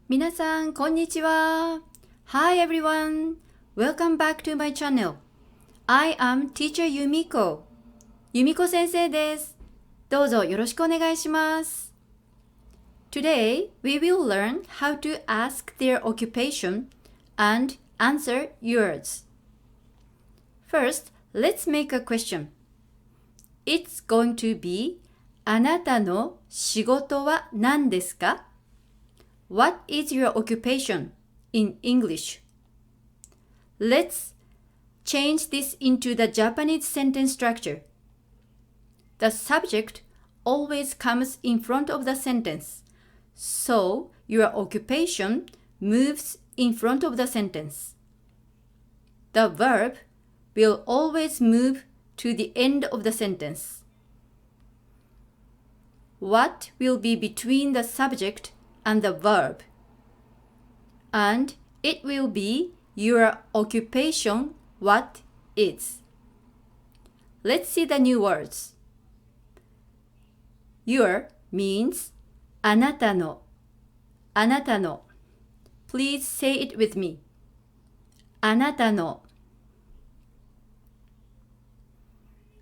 皆さん、こんにちは。Hi everyone. Welcome back to my channel. I am teacher Yumiko. 由美子先生です。どうぞよろしくお願いします。Today, we will learn how to ask their occupation and answer yours. First, let's make a question. It's going to be あなたの仕事は何ですか? What is your occupation in English? Let's change this into the Japanese sentence structure. The subject always comes in front of the sentence, so your occupation moves in front of the sentence. The verb will always move to the end of the sentence. What will be between the subject and the verb? And it will be your occupation what is. Let's see the new words. Your means あなたの。あなたの。Please say it with me. あなたの。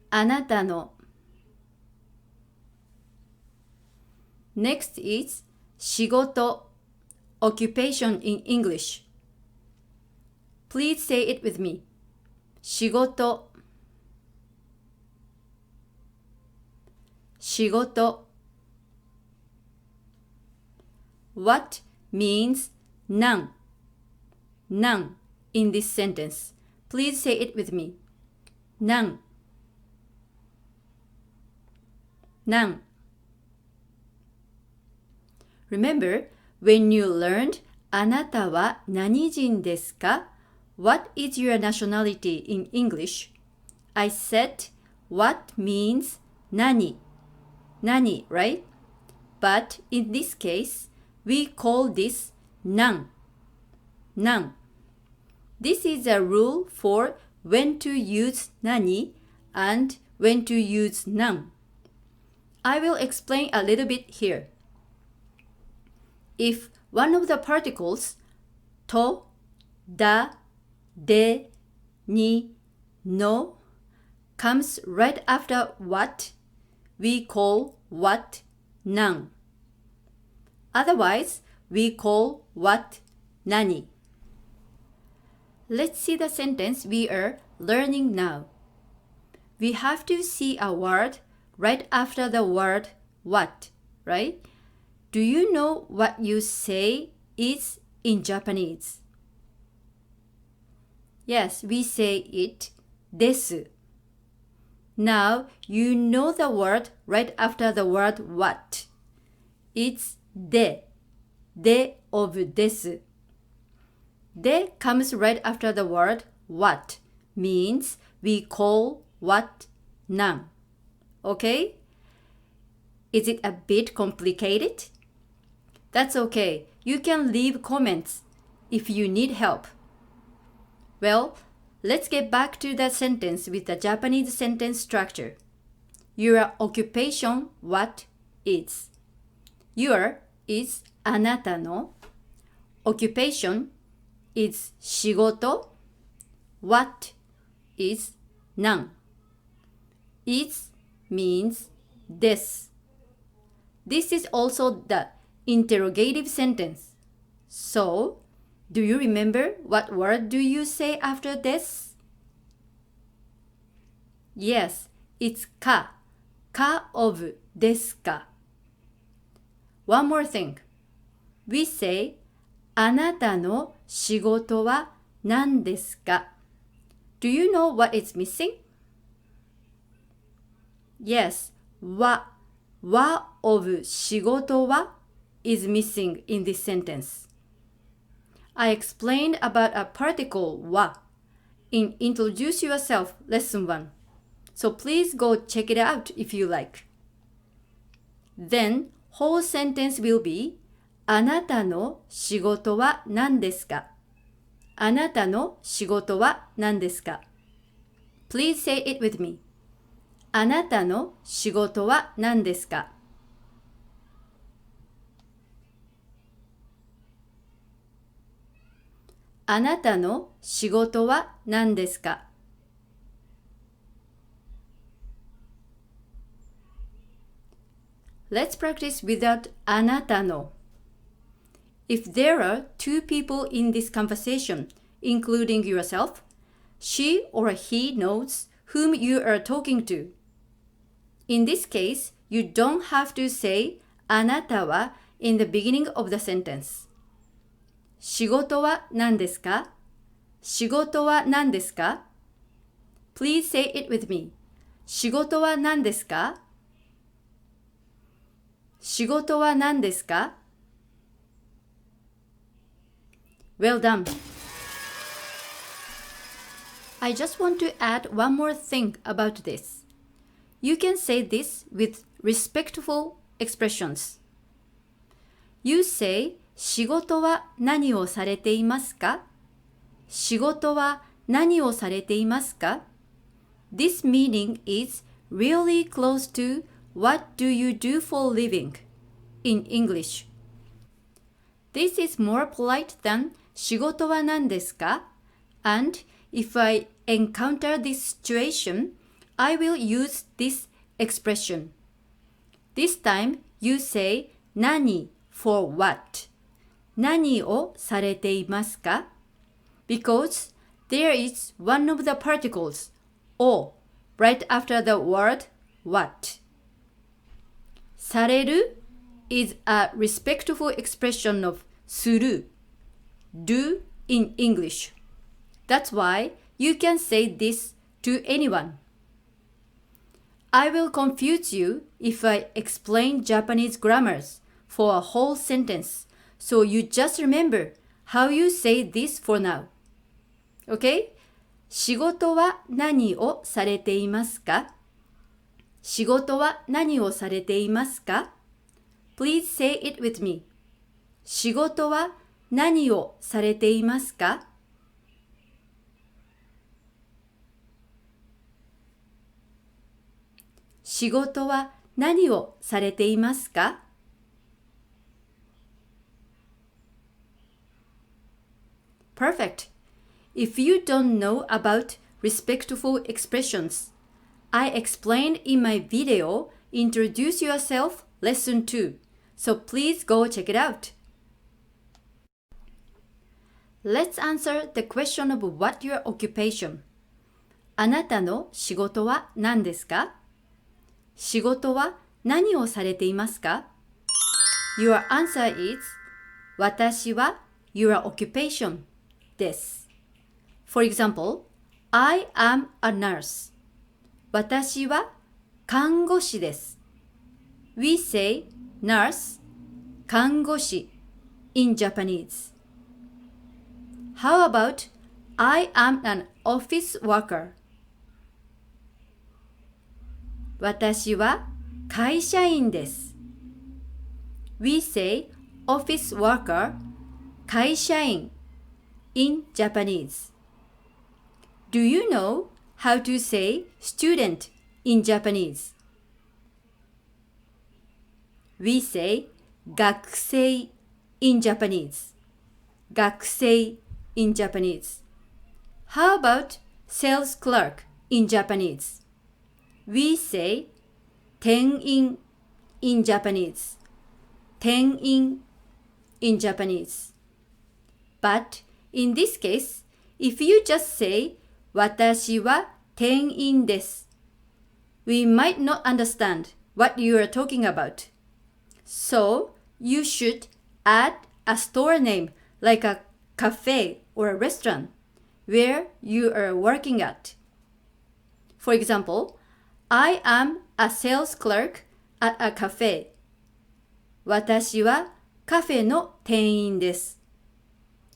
あなたの。Next is 仕事 occupation in English. Please say it with me. 仕事。仕事。What means none? None in this sentence. Please say it with me. None. None. Remember, when you learned あなたは何人ですか? What is your nationality in English? I said what means Nani. Nani, right? But in this case, we call this none. None. This is a rule for when to use Nani and when to use none. I will explain a little bit here. If one of the particles to, da, de, ni, no comes right after what, we call what none. Otherwise, we call what nani. Let's see the sentence we are learning now. We have to see a word right after the word what, right? Do you know what you say is in Japanese? Yes, we say it desu. Now you know the word right after the word what. It's de of desu. De comes right after the word what, means we call what none. Okay? Is it a bit complicated? That's okay. You can leave comments if you need help. Well, let's get back to the sentence with the Japanese sentence structure. Your occupation what is. Your is あなたの。Occupation is 仕事。What is none. Is means です。This is also the interrogative sentence. So, do you remember what word do you say after this? Yes, it's か。か of ですか。One more thing. We say あなたの仕事は何ですか? Do you know what is missing? Yes, は of 仕事は is missing in this sentence. I explained about a particle は in Introduce Yourself Lesson 1. So please go check it out if you like. Then, whole sentence will be あなたの仕事は何ですか? あなたの仕事は何ですか? Please say it with me. あなたの仕事は何ですか?あなたの仕事は何ですか? Let's practice without あなたの. If there are two people in this conversation, including yourself, she or he knows whom you are talking to. In this case, you don't have to say あなたは in the beginning of the sentence. 仕事は何ですか? 仕事は何ですか? Please say it with me. 仕事は何ですか? 仕事は何ですか? Well done. I just want to add one more thing about this. You can say this with respectful expressions. You say, 仕事は何をされていますか? 仕事は何をされていますか? This meaning is really close to what do you do for a living in English. This is more polite than 仕事は何ですか? And if I encounter this situation, I will use this expression. This time you say 何 for what. 何をされていますか? Because there is one of the particles, o, right after the word what. される is a respectful expression of suru, do in English. That's why you can say this to anyone. I will confuse you if I explain Japanese grammars for a whole sentence, so you just remember how you say this for now. Okay? 仕事は何をされていますか? 仕事は何をされていますか? Please say it with me. 仕事は何をされていますか? 仕事は何をされていますか? Perfect. If you don't know about respectful expressions, I explained in my video Introduce Yourself Lesson 2, so please go check it out. Let's answer the question of what your occupation. あなたの仕事は何ですか? 仕事は何をされていますか? Your answer is 私は your occupation です。For example, I am a nurse. 私は看護師です。We say nurse, 看護師 in Japanese. How about I am an office worker? 私は会社員です。We say office worker, 会社員 in Japanese. Do you know how to say student in Japanese? We say 学生 in Japanese. 学生 in Japanese. How about sales clerk in Japanese? We say 店員 in Japanese. 店員 in Japanese. But in this case, if you just say 私は店員です, we might not understand what you are talking about. So you should add a store name like a cafe or a restaurant where you are working at. For example, I am a sales clerk at a cafe. 私はカフェの店員です。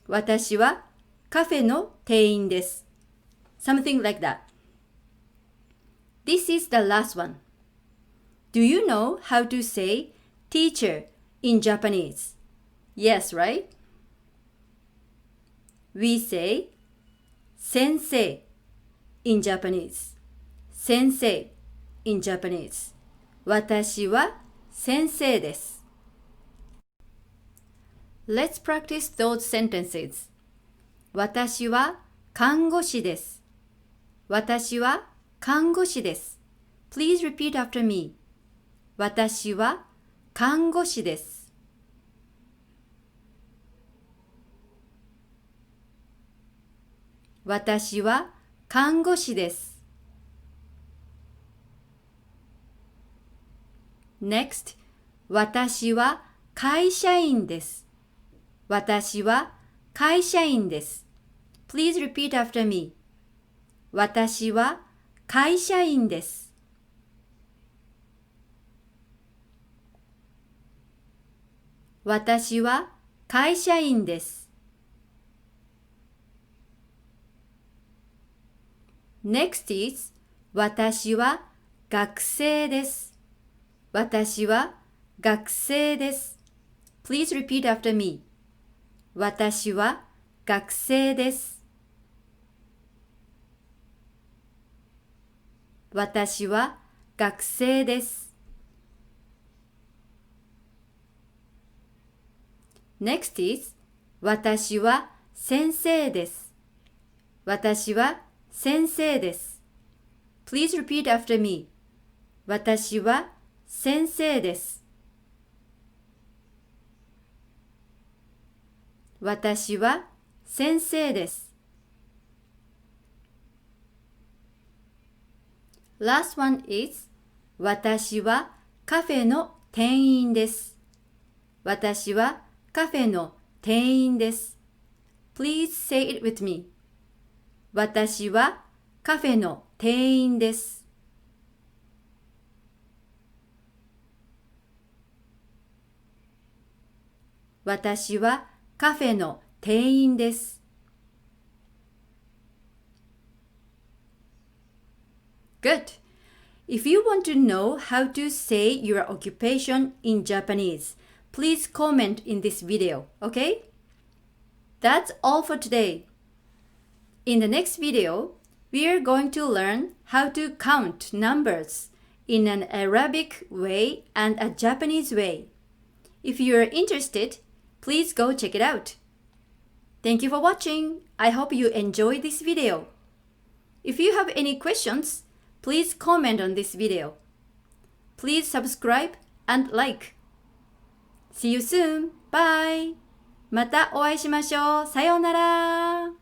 私はカフェの店員です。Something like that. This is the last one. Do you know how to say teacher in Japanese? Yes, right? We say 先生 in Japanese. 先生 in Japanese. 私は先生です。Let's practice those sentences. 私は看護師です。私は看護師です。Please repeat after me. 私は看護師です。私は看護師です。Next, 私は会社員です。私は会社員です。Please repeat after me. 私は会社員です。私は会社員です。Next is 私は学生です。私は学生です。Please repeat after me. 私は学生です。私は学生です。Next is 私は先生です。私は先生です。Please repeat after me. 私は先生です。私は先生です。Last one is 私はカフェの店員です。私はカフェの店員です。Please say it with me. 私はカフェの店員です。私はカフェの店員です。Good! If you want to know how to say your occupation in Japanese, please comment in this video, okay? That's all for today. In the next video, we are going to learn how to count numbers in an Arabic way and a Japanese way. If you are interested, please go check it out. Thank you for watching. I hope you enjoyed this video. If you have any questions, please comment on this video. Please subscribe and like. See you soon. Bye. またお会いしましょう。さようなら。